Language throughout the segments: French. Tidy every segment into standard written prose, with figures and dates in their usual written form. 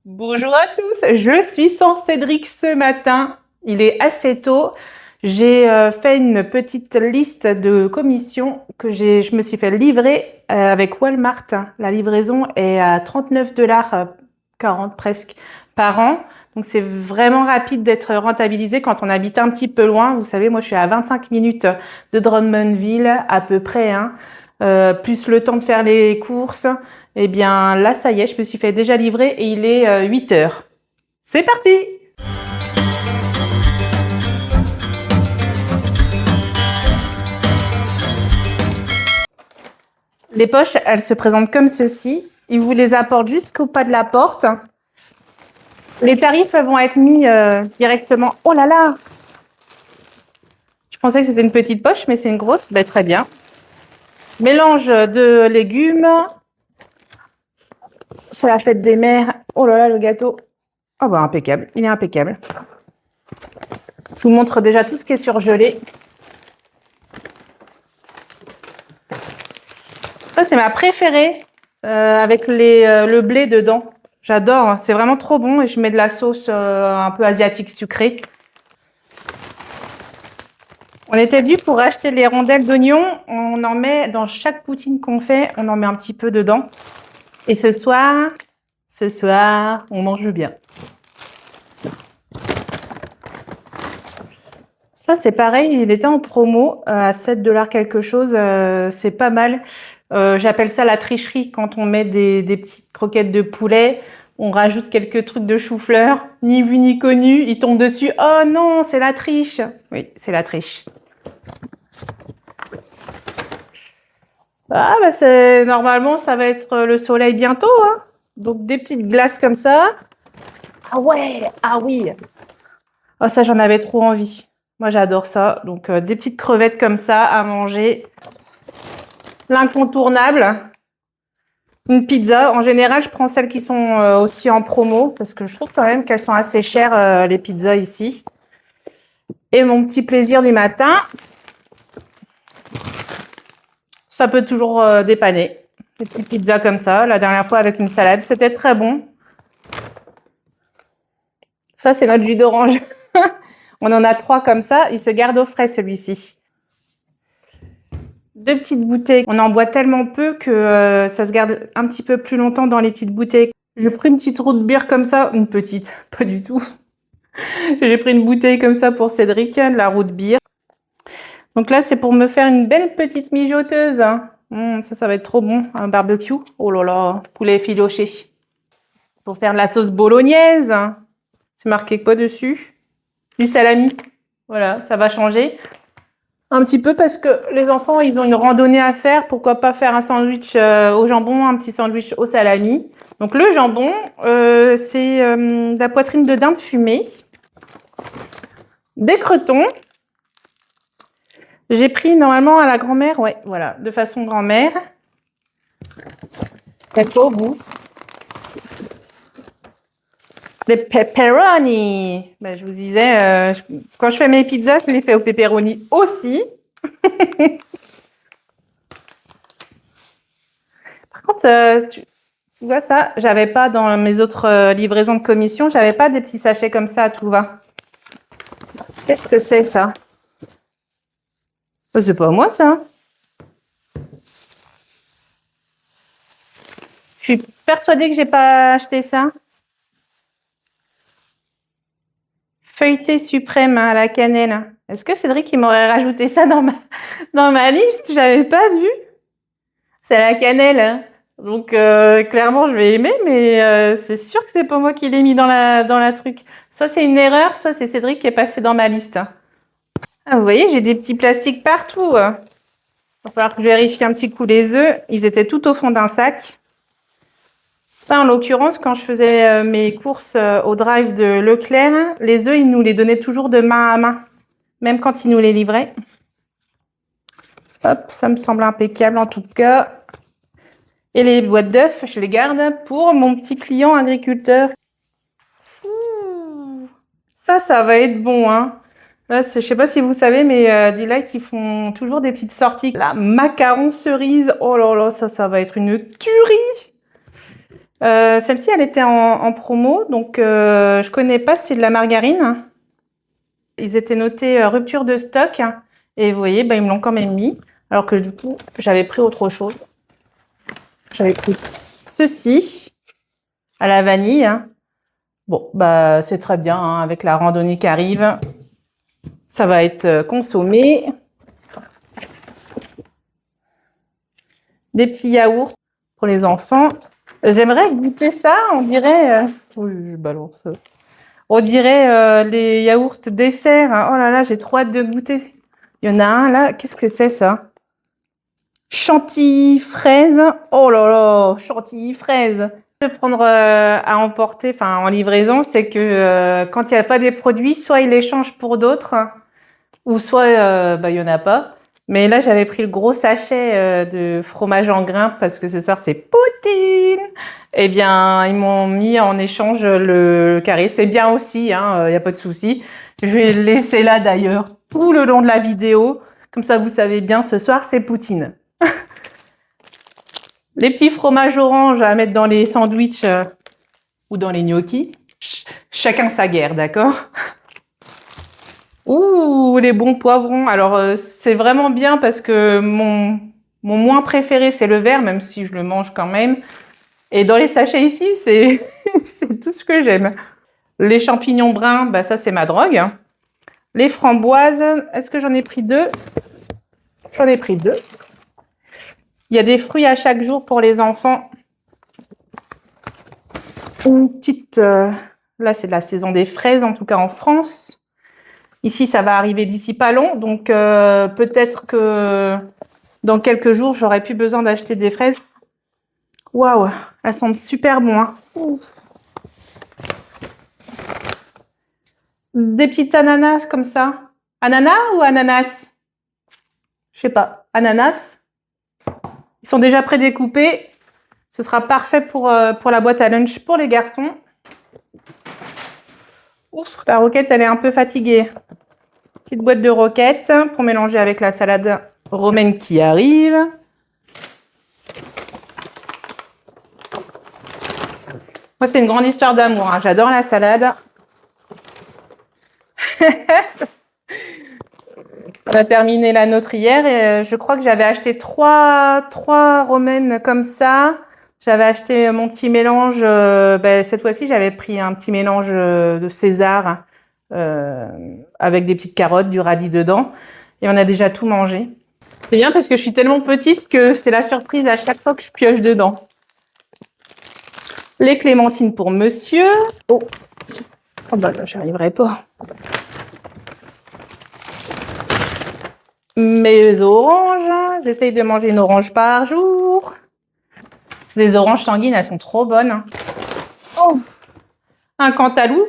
Bonjour à tous, je suis sans Cédric ce matin. Il est assez tôt. J'ai fait une petite liste de commissions que je me suis fait livrer avec Walmart. La livraison est à 39 $, 40 presque, par an. Donc c'est vraiment rapide d'être rentabilisé quand on habite un petit peu loin. Vous savez, moi je suis à 25 minutes de Drummondville à peu près, hein. Plus le temps de faire les courses. Eh bien, là, ça y est, je me suis fait déjà livrer et il est 8 heures. C'est parti! Les poches, elles se présentent comme ceci. Ils vous les apportent jusqu'au pas de la porte. Les tarifs vont être mis directement. Oh là là! Je pensais que c'était une petite poche, mais c'est une grosse. Ben, très bien. Mélange de légumes. C'est la fête des mères. Oh là là, le gâteau. Oh bah impeccable, il est impeccable. Je vous montre déjà tout ce qui est surgelé. Ça, c'est ma préférée avec le blé dedans. J'adore, c'est vraiment trop bon et je mets de la sauce un peu asiatique sucrée. On était venu pour acheter les rondelles d'oignon. On en met dans chaque poutine qu'on fait, on en met un petit peu dedans. Et ce soir, on mange bien. Ça, c'est pareil, il était en promo à 7 $ quelque chose. C'est pas mal. J'appelle ça la tricherie quand on met des petites croquettes de poulet. On rajoute quelques trucs de chou-fleur, ni vu ni connu. Ils tombent dessus. Oh non, c'est la triche. Oui, c'est la triche. Ah bah normalement ça va être le soleil bientôt, hein. Donc des petites glaces comme ça. Ah ouais, ah oui. Oh ça j'en avais trop envie. Moi j'adore ça. Donc des petites crevettes comme ça à manger. L'incontournable. Une pizza. En général je prends celles qui sont aussi en promo parce que je trouve quand même qu'elles sont assez chères les pizzas ici. Et mon petit plaisir du matin. Ça peut toujours dépanner. Des petites pizzas comme ça. La dernière fois avec une salade, c'était très bon. Ça, c'est notre jus d'orange. On en a 3 comme ça. Il se garde au frais, celui-ci. 2 petites bouteilles. On en boit tellement peu que ça se garde un petit peu plus longtemps dans les petites bouteilles. J'ai pris une petite roue de bière comme ça. Une petite, pas du tout. J'ai pris une bouteille comme ça pour Cédric, de la roue de bière. Donc là, c'est pour me faire une belle petite mijoteuse. Ça va être trop bon. Un barbecue. Oh là là, poulet filoché. Pour faire de la sauce bolognaise. C'est marqué quoi dessus? Du salami. Voilà, ça va changer un petit peu parce que les enfants, ils ont une randonnée à faire. Pourquoi pas faire un sandwich au jambon, un petit sandwich au salami. Donc le jambon, c'est de la poitrine de dinde fumée. Des cretons. J'ai pris normalement à la grand-mère, ouais, voilà, de façon grand-mère. D'accord, bouffe. Des pepperoni. Ben, je vous disais, quand je fais mes pizzas, je les fais au pepperoni aussi. Par contre, tu vois ça, j'avais pas dans mes autres livraisons de commission, j'avais pas des petits sachets comme ça à tout va. Qu'est-ce que c'est ça? C'est pas moi ça. Je suis persuadée que j'ai pas acheté ça. Feuilleté suprême à la cannelle. Est-ce que Cédric il m'aurait rajouté ça dans ma liste? J'avais pas vu. C'est à la cannelle, hein. Donc clairement je vais aimer, mais c'est sûr que c'est pas moi qui l'ai mis dans la truc. Soit c'est une erreur, soit c'est Cédric qui est passé dans ma liste. Ah, vous voyez, j'ai des petits plastiques partout. Il va falloir que je vérifie un petit coup les œufs. Ils étaient tout au fond d'un sac. Ça, en l'occurrence, quand je faisais mes courses au drive de Leclerc, les œufs, ils nous les donnaient toujours de main à main, même quand ils nous les livraient. Hop, ça me semble impeccable en tout cas. Et les boîtes d'œufs, je les garde pour mon petit client agriculteur. Ça va être bon, hein. Là, je sais pas si vous savez, mais Delight, ils font toujours des petites sorties. Là, macarons cerises, oh là là, ça va être une tuerie. Celle-ci, elle était en promo, donc je connais pas, c'est de la margarine. Ils étaient notés rupture de stock et vous voyez, bah, ils me l'ont quand même mis, alors que du coup, j'avais pris autre chose. J'avais pris ceci à la vanille. Bon, bah c'est très bien, hein, avec la randonnée qui arrive, ça va être consommé. Des petits yaourts pour les enfants. J'aimerais goûter ça, on dirait... Oui, je balance. On dirait les yaourts dessert, hein. Oh là là, j'ai trop hâte de goûter. Il y en a un là, qu'est-ce que c'est ça? Chantilly fraise. Oh là là, chantilly fraise. De prendre à emporter, enfin en livraison, c'est que quand il n'y a pas des produits, soit ils les changent pour d'autres, ou soit bah, il n'y en a pas. Mais là, j'avais pris le gros sachet de fromage en grains parce que ce soir, c'est Poutine. Eh bien, ils m'ont mis en échange le carré. C'est bien aussi, hein, il n'y a pas de souci. Je vais le laisser là d'ailleurs tout le long de la vidéo. Comme ça, vous savez bien, ce soir, c'est Poutine. Les petits fromages orange à mettre dans les sandwichs ou dans les gnocchis. Chacun sa guerre, d'accord? Ouh, les bons poivrons. Alors, c'est vraiment bien parce que mon moins préféré, c'est le vert, même si je le mange quand même. Et dans les sachets ici, c'est c'est tout ce que j'aime. Les champignons bruns, bah ça, c'est ma drogue. Les framboises, est-ce que j'en ai pris deux? J'en ai pris deux. Il y a des fruits à chaque jour pour les enfants. Une petite... là, c'est de la saison des fraises, en tout cas en France. Ici, ça va arriver d'ici pas long, donc peut-être que dans quelques jours, j'aurai plus besoin d'acheter des fraises. Waouh, elles sont super bonnes. Hein. Des petites ananas comme ça. Ananas ou ananas? Je sais pas. Ananas. Ils sont déjà prédécoupés. Ce sera parfait pour la boîte à lunch pour les garçons. Ouf, la roquette, elle est un peu fatiguée. Petite boîte de roquettes pour mélanger avec la salade romaine qui arrive. Moi, c'est une grande histoire d'amour. Hein. J'adore la salade. On a terminé la nôtre hier et je crois que j'avais acheté trois romaines comme ça. J'avais acheté mon petit mélange. Cette fois-ci, j'avais pris un petit mélange de César avec des petites carottes, du radis dedans. Et on a déjà tout mangé. C'est bien parce que je suis tellement petite que c'est la surprise à chaque fois que je pioche dedans. Les clémentines pour monsieur. Oh, bah, j'y arriverai pas. Mes oranges. J'essaye de manger une orange par jour. C'est des oranges sanguines, elles sont trop bonnes. Oh, un cantalou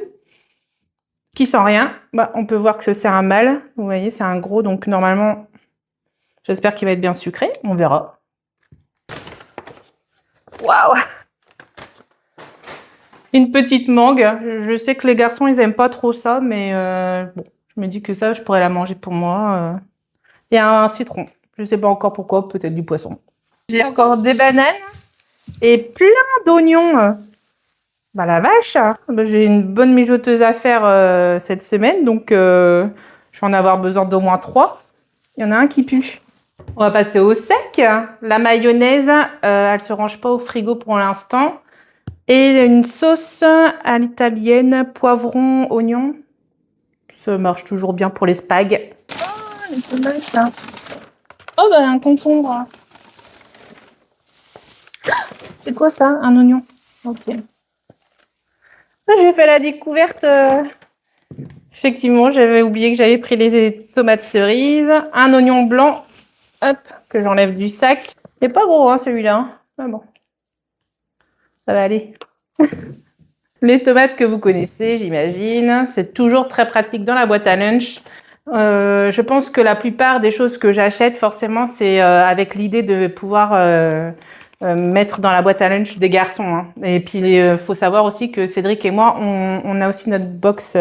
qui sent rien. Bah, on peut voir que c'est un mâle. Vous voyez, c'est un gros, donc normalement, j'espère qu'il va être bien sucré. On verra. Waouh! Une petite mangue. Je sais que les garçons, ils aiment pas trop ça, mais bon, je me dis que ça, je pourrais la manger pour moi. Et un citron. Je sais pas encore pourquoi, peut-être du poisson. J'ai encore des bananes et plein d'oignons. Bah la vache! J'ai une bonne mijoteuse à faire cette semaine, donc je vais en avoir besoin d'au moins 3. Il y en a un qui pue. On va passer au sec. La mayonnaise, elle se range pas au frigo pour l'instant. Et une sauce à l'italienne, poivron, oignon. Ça marche toujours bien pour les spags. Oh, les tomates, ça. Oh, bah, un concombre. C'est quoi ça? Un oignon. Ok. J'ai fait la découverte. Effectivement, j'avais oublié que j'avais pris les tomates cerises. Un oignon blanc. Hop, que j'enlève du sac. Il n'est pas gros, hein, celui-là. Ah bon. Ça va aller. Les tomates que vous connaissez, j'imagine. C'est toujours très pratique dans la boîte à lunch. Je pense que la plupart des choses que j'achète, forcément, c'est avec l'idée de pouvoir mettre dans la boîte à lunch des garçons. Hein. Et puis, il faut savoir aussi que Cédric et moi, on a aussi notre box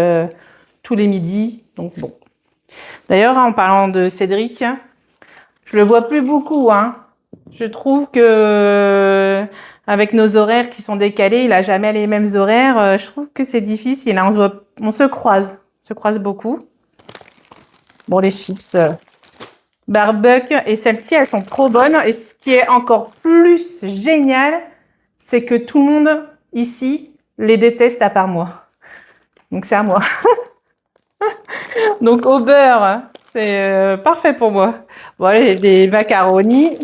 tous les midis. Donc, bon. D'ailleurs, en parlant de Cédric, je le vois plus beaucoup. Hein. Je trouve que avec nos horaires qui sont décalés, il a jamais les mêmes horaires. Je trouve que c'est difficile, hein. On se croise beaucoup. Bon, les chips Barbuck, et celles-ci, elles sont trop bonnes. Et ce qui est encore plus génial, c'est que tout le monde ici les déteste à part moi. Donc c'est à moi. Donc au beurre, c'est parfait pour moi. Bon, les macaronis,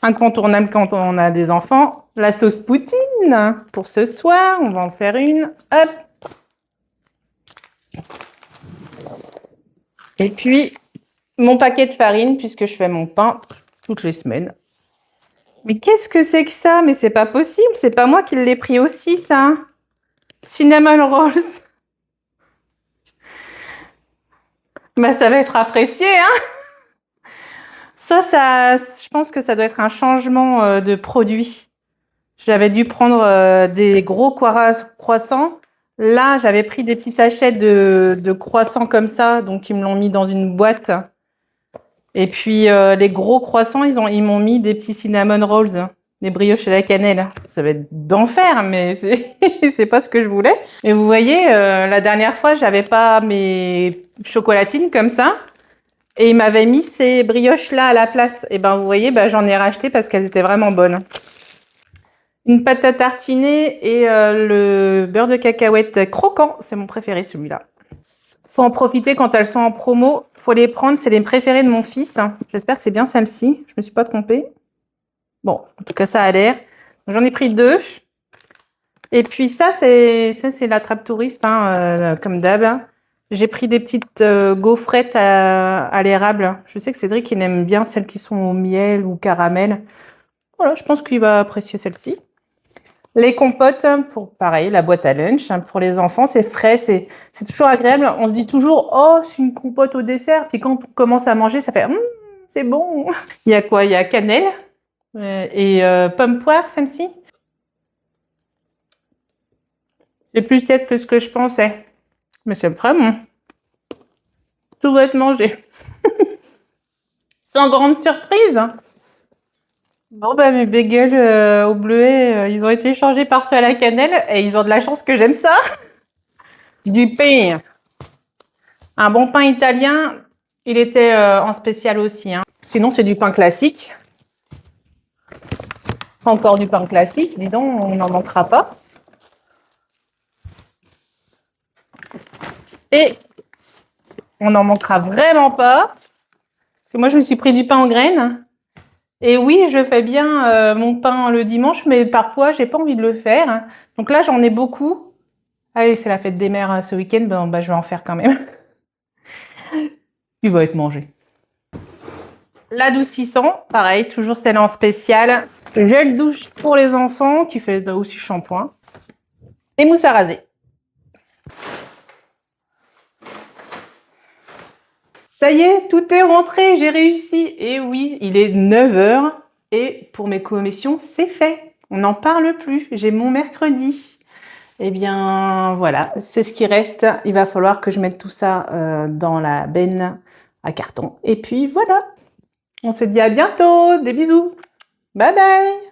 incontournable quand on a des enfants. La sauce poutine pour ce soir, on va en faire une. Hop. Et puis mon paquet de farine puisque je fais mon pain toutes les semaines. Mais qu'est-ce que c'est que ça? Mais c'est pas possible, c'est pas moi qui l'ai pris aussi ça. Cinnamon rolls. Bah ça va être apprécié, hein. Ça, je pense que ça doit être un changement de produit. J'avais dû prendre des gros croissants. Là, j'avais pris des petits sachets de croissants comme ça, donc ils me l'ont mis dans une boîte. Et puis les gros croissants, ils m'ont mis des petits cinnamon rolls, des brioches à la cannelle. Ça va être d'enfer, mais c'est pas ce que je voulais. Et vous voyez, la dernière fois, j'avais pas mes chocolatines comme ça. Et ils m'avaient mis ces brioches-là à la place. Et ben vous voyez, j'en ai racheté parce qu'elles étaient vraiment bonnes. Une pâte à tartiner et le beurre de cacahuète croquant. C'est mon préféré, celui-là. Faut en profiter quand elles sont en promo. Faut les prendre, c'est les préférés de mon fils. J'espère que c'est bien celle-ci. Je me suis pas trompée. Bon, en tout cas, ça a l'air. J'en ai pris 2. Et puis ça, c'est la trappe touriste, hein, comme d'hab. J'ai pris des petites gaufrettes à l'érable. Je sais que Cédric, il aime bien celles qui sont au miel ou caramel. Voilà, je pense qu'il va apprécier celle-ci. Les compotes, pour pareil, la boîte à lunch. Pour les enfants, c'est frais, c'est toujours agréable. On se dit toujours, oh, c'est une compote au dessert. Puis quand on commence à manger, ça fait, c'est bon. Il y a quoi? Il y a cannelle et pomme poire, celle-ci. C'est plus sec que ce que je pensais. Mais c'est très bon. Tout va être mangé. Sans grande surprise. Bon, mes bagels au bleuet, ils ont été changés par ceux à la cannelle et ils ont de la chance que j'aime ça. Du pain. Un bon pain italien, il était en spécial aussi, hein. Sinon, c'est du pain classique. Encore du pain classique, dis donc, on n'en manquera pas. Et on n'en manquera vraiment pas. Parce que moi, je me suis pris du pain en graines. Et oui, je fais bien mon pain le dimanche, mais parfois, j'ai pas envie de le faire. Donc là, j'en ai beaucoup. Ah oui, c'est la fête des mères ce week-end. Je vais en faire quand même. Il va être mangé. L'adoucissant, pareil, toujours celle en spécial. Gel douche pour les enfants, qui fait aussi shampoing. Et mousse à raser. Ça y est, tout est rentré, j'ai réussi. Et oui, il est 9 h et pour mes commissions, c'est fait. On n'en parle plus. J'ai mon mercredi. Eh bien, voilà, c'est ce qui reste. Il va falloir que je mette tout ça dans la benne à carton. Et puis voilà. On se dit à bientôt. Des bisous. Bye bye.